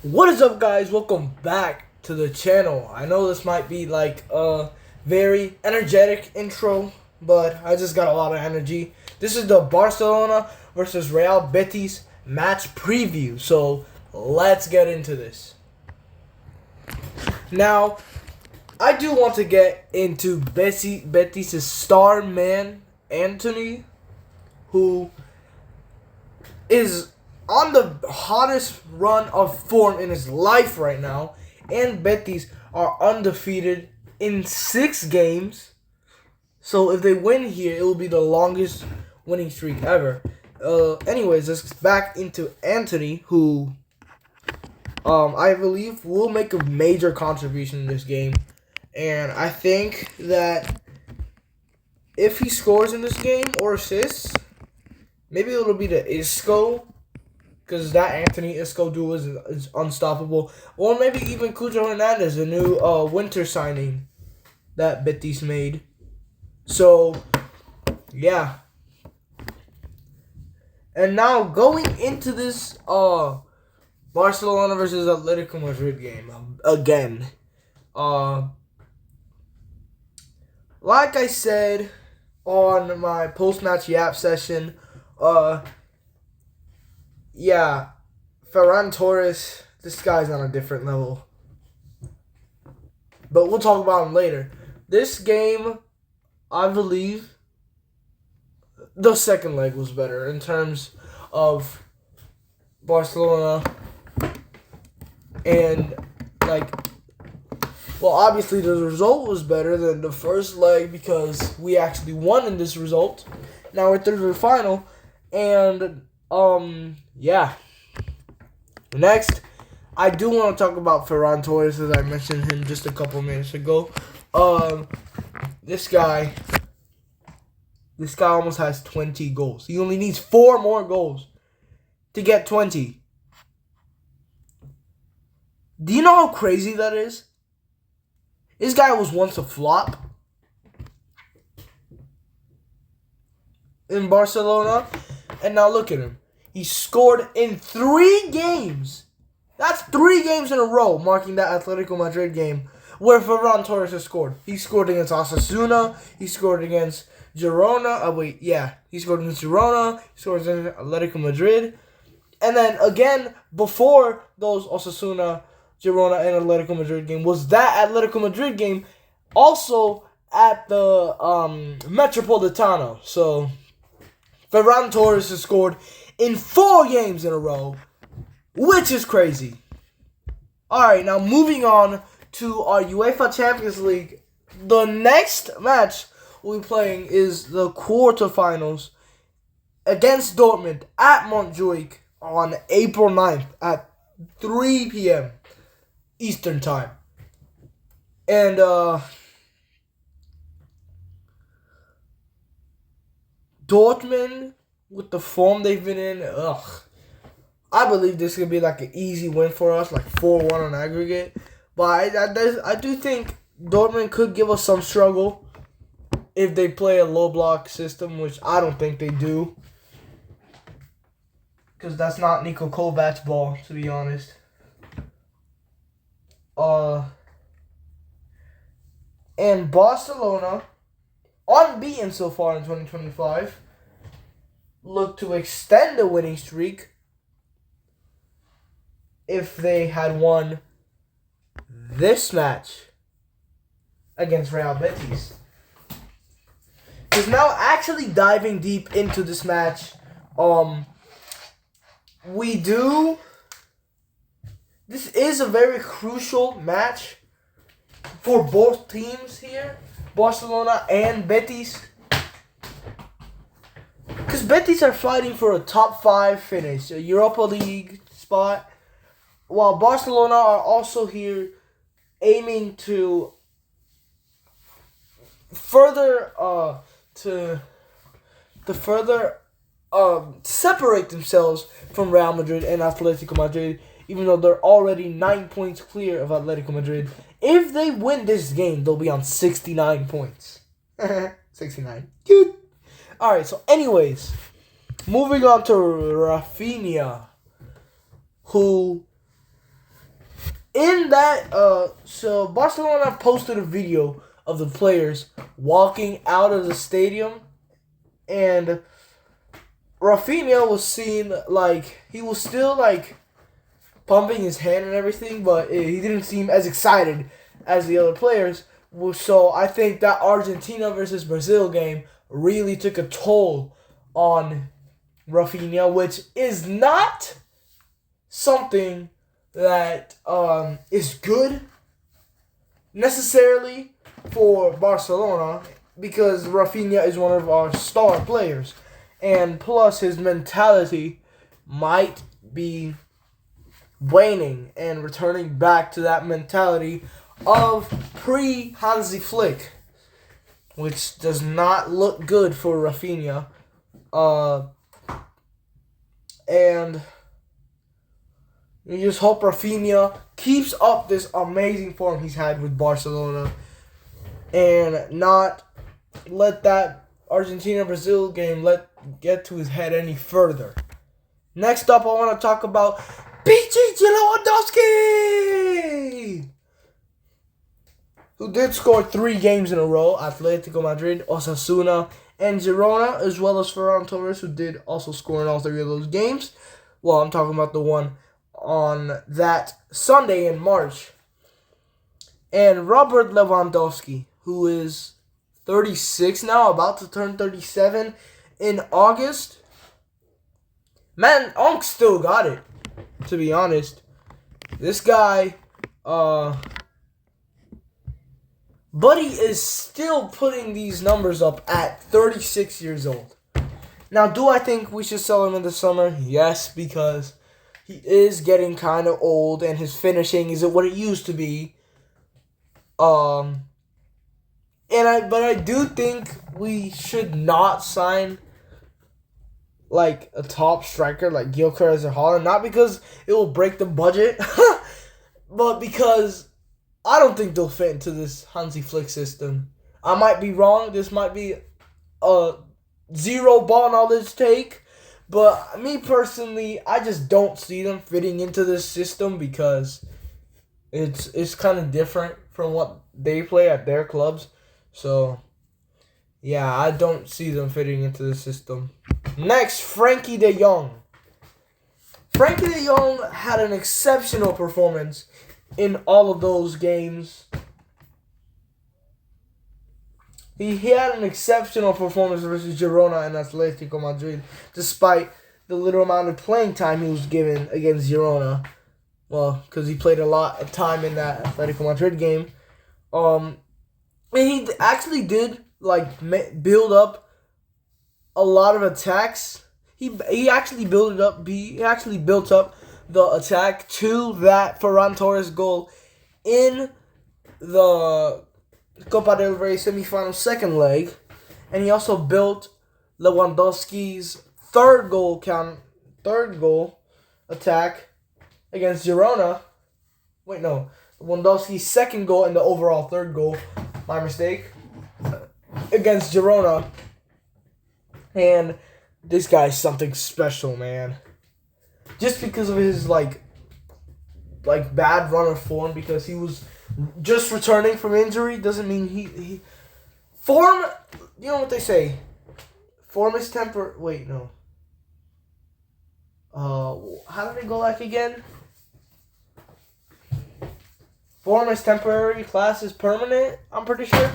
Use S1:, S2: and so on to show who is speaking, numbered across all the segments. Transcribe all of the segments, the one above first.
S1: What is up, guys? Welcome back to the channel. I know this might be like a very energetic intro, but I just got a lot of energy. This is the Barcelona versus Real Betis match preview, so let's get into this. Now, I do want to get into Betis' star man, Antony, who is on the hottest run of form in his life right now, and Betis are undefeated in 6 games. So if they win here, it will be the longest winning streak ever. Anyways, let's back into Antony, who I believe will make a major contribution in this game, and I think that if he scores in this game or assists, maybe it'll be the Isco, because that Antony Isco duo is unstoppable. Or maybe even Cujo Hernandez, the new winter signing that Betis made. So, yeah. And now going into this Barcelona versus Atletico Madrid game again. Like I said on my post-match yap session, yeah, Ferran Torres, this guy's on a different level. But we'll talk about him later. This game, I believe, the second leg was better in terms of Barcelona. And, obviously the result was better than the first leg because we actually won in this result. Now we're through to the final. And, yeah. Next, I do want to talk about Ferran Torres, as I mentioned him just a couple minutes ago. This guy almost has 20 goals. He only needs 4 more goals to get 20. Do you know how crazy that is? This guy was once a flop in Barcelona, and now look at him. He scored in 3 games. That's 3 games in a row, marking that Atletico Madrid game where Ferran Torres has scored. He scored against Osasuna. He scored against Girona. He scored against Girona. He scored against Atletico Madrid. And then again, before those Osasuna, Girona, and Atletico Madrid game was that Atletico Madrid game, also at the Metropolitano. So Ferran Torres has scored in 4 games in a row, which is crazy. Alright, now moving on to our UEFA Champions League. The next match we'll be playing is the quarterfinals against Dortmund at Montjuic on April 9th at 3 p.m. Eastern Time. And, Dortmund, with the form they've been in, I believe this could be like an easy win for us, like 4-1 on aggregate. But I do think Dortmund could give us some struggle if they play a low block system, which I don't think they do. Because that's not Niko Kovac's ball, to be honest. And Barcelona, unbeaten so far in 2025, look to extend the winning streak if they had won this match against Real Betis. Because now, actually diving deep into this match, this is a very crucial match for both teams here, Barcelona and Betis. Because Betis are fighting for a top 5 finish, a Europa League spot, while Barcelona are also here aiming to further separate themselves from Real Madrid and Atletico Madrid, even though they're already 9 points clear of Atletico Madrid. If they win this game, they'll be on 69 points. 69. Good. Alright, so anyways, moving on to Rafinha, who in that, so Barcelona posted a video of the players walking out of the stadium, and Rafinha was seen like he was still like pumping his hand and everything, but he didn't seem as excited as the other players. So I think that Argentina versus Brazil game really took a toll on Rafinha, which is not something that is good necessarily for Barcelona, because Rafinha is one of our star players, and plus his mentality might be waning and returning back to that mentality of pre-Hansi Flick, which does not look good for Rafinha. And you just hope Rafinha keeps up this amazing form he's had with Barcelona and not let that Argentina-Brazil game get to his head any further. Next up, I want to talk about Lewandowski, who did score 3 games in a row: Atletico Madrid, Osasuna, and Girona, as well as Ferran Torres, who did also score in all 3 of those games. Well, I'm talking about the one on that Sunday in March. And Robert Lewandowski, who is 36 now, about to turn 37 in August. Man, Onk still got it, to be honest. This guy, Buddy is still putting these numbers up at 36 years old. Now, do I think we should sell him in the summer? Yes, because he is getting kind of old and his finishing isn't what it used to be. But I do think we should not sign like a top striker like Gyökeres or Haaland, not because it will break the budget, but because I don't think they'll fit into this Hansi Flick system. I might be wrong. This might be a zero ball knowledge take, but me personally, I just don't see them fitting into this system because it's kind of different from what they play at their clubs. So, yeah, I don't see them fitting into the system. Next, Frankie de Jong. Frankie de Jong had an exceptional performance in all of those games. He had an exceptional performance versus Girona and Atletico Madrid, despite the little amount of playing time he was given against Girona. Well, because he played a lot of time in that Atletico Madrid game. And he actually did build up a lot of attacks. He actually built up the attack to that Ferran Torres goal in the Copa del Rey semifinal second leg, and he also built Lewandowski's third goal attack against Girona. Wait, no, Lewandowski's second goal and the overall third goal. My mistake. Against Girona, and this guy's something special, man. Just because of his bad run of form, because he was just returning from injury, doesn't mean he form. You know what they say? Form is temporary. Wait, no. How did it go like again? Form is temporary, class is permanent. I'm pretty sure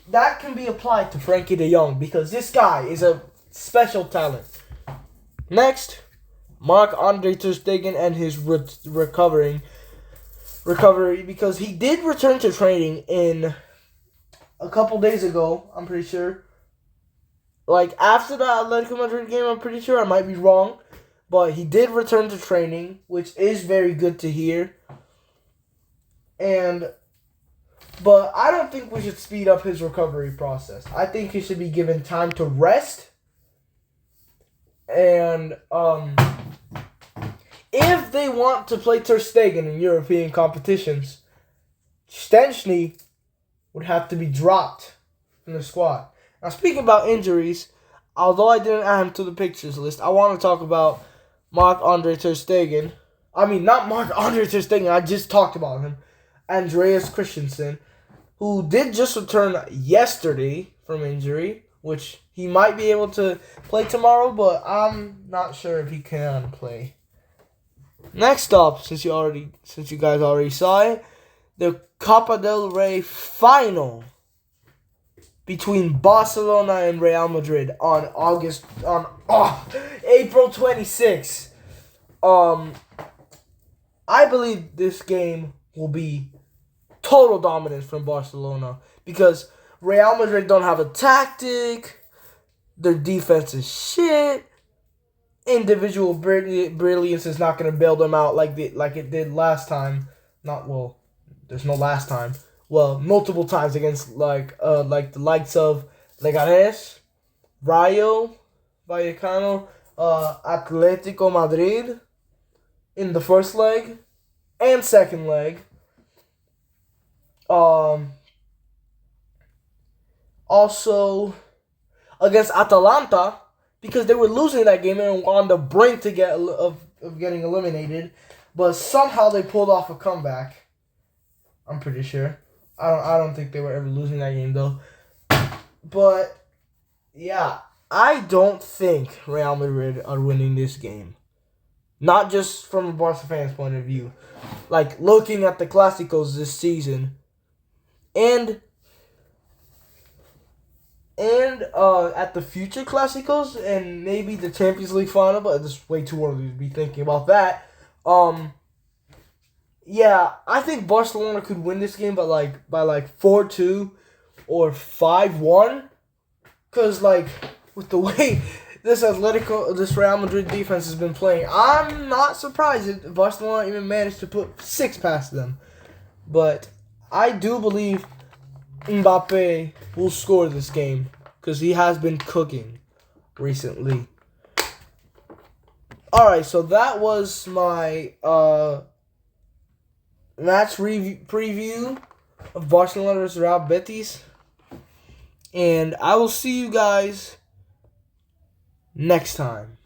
S1: that can be applied to Frankie de Jong because this guy is a special talent. Next, Marc-Andre ter Stegen and his recovery, because he did return to training in a couple days ago, I'm pretty sure. After the Atletico Madrid game, I'm pretty sure. I might be wrong. But he did return to training, which is very good to hear. But I don't think we should speed up his recovery process. I think he should be given time to rest. And if they want to play ter Stegen in European competitions, Szczęsny would have to be dropped from the squad. Now, speaking about injuries, although I didn't add him to the pictures list, I want to talk about Marc-Andre ter Stegen. I mean, not Marc-Andre Ter Stegen. I just talked about him. Andreas Christensen, who did just return yesterday from injury, which he might be able to play tomorrow, but I'm not sure if he can play. Next up, since you guys already saw it, the Copa del Rey final between Barcelona and Real Madrid on April 26th. I believe this game will be total dominance from Barcelona because Real Madrid don't have a tactic. Their defense is shit. Individual brilliance is not going to bail them out like it did last time. There's no last time. Well, multiple times against like the likes of Leganés, Rayo Vallecano, Atletico Madrid in the first leg and second leg. Also against Atalanta because they were losing that game and were on the brink of getting eliminated, but somehow they pulled off a comeback. I'm pretty sure. I don't think they were ever losing that game though. But yeah, I don't think Real Madrid are winning this game. Not just from a Barca fan's point of view. Like looking at the Clásicos this season and at the future Clásicos and maybe the Champions League final, but it's way too early to be thinking about that. Yeah, I think Barcelona could win this game by like 4-2 or 5-1. Cause like with the way this Real Madrid defense has been playing, I'm not surprised if Barcelona even managed to put 6 past them. But I do believe Mbappe will score this game because he has been cooking recently. All right, so that was my match preview of Barcelona versus Real Betis. And I will see you guys next time.